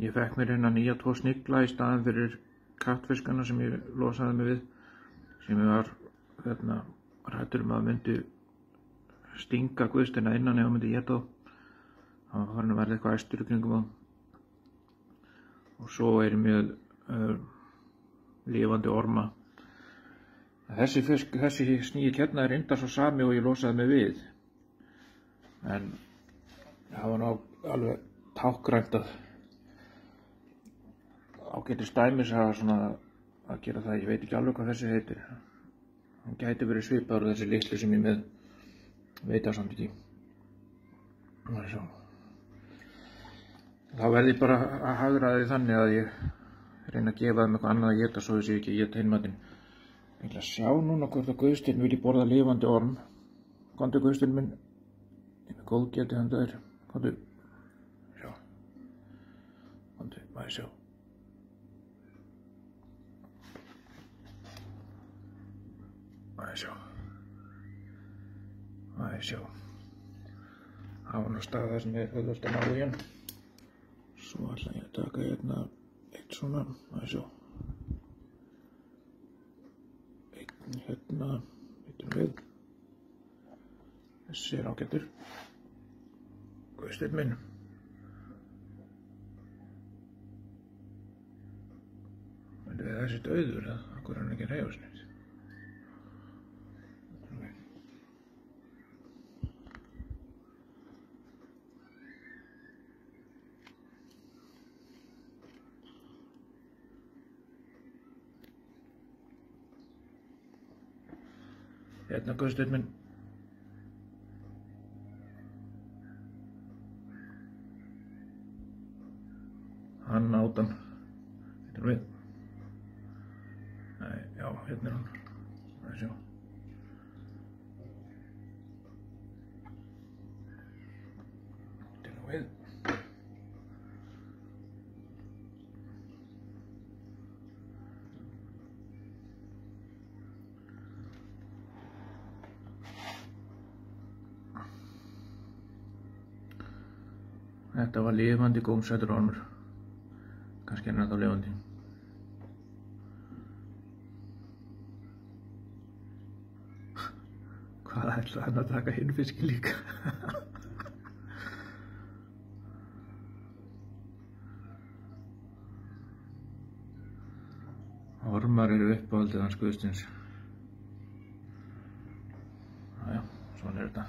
Ég fekk mér hérna nýja 2 snigla í staðinn fyrir kattfiskana sem ég losaði mig við, sem ég var hræddur að myndi stinga Guðsteina innan ef hann myndi éta þá. Hann var farin að verða eitthvað æstur í kringum þá. Og svo er ég með lifandi orma. Þessi snígill hérna er reyndar svo sami og ég losaði mig við. En það var ná alveg tákgrænt að ágætis dæmis hafa svona að gera það. Ég veit ekki alveg hvað þessi heitir. Hann gæti verið svipaður þessi litlu sem ég með veit það samt ekki. Þá verði ég bara að hagra því þannig að ég reyna að gefa þeim eitthvað annað að éta svo þessi ekki éta hinn matinn. Ég ætla að sjá núna hvort að Guðsteinn vilji borða lifandi orm. Komdu Guðsteinn minn. Ég er með góðgæti handa þér. Komdu. Sjá. Komdu, maður sjá. Maður sjá. Maður sjá. Það var nú staða sem ég höfðast að ná í hann. Svo ætla ég að taka hérna eitt svona, maður sjá. Einn hérna, heitum við. Þessi er ágættur. Guðsteinn minn. Myndi við þessi dauður eða akkur er hann ekki að hreyfa sig neitt. Hérna Guðsteinn minn. Hann át hann. Hérna við. Nei, já, hérna er hann. Það er sjá. Hérna við. Þetta var lifandi gómsætur ormur. Kannski er hann ennþá lifandi. Hvað ætlaði hann að taka hinn fiski líka? Ormar eru uppáhaldið hans Guðsteins. Jæja, svona er þetta.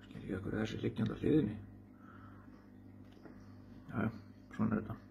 Skil ég okkur þessi liggjandi á hliðinni. Jæja, svona er þetta.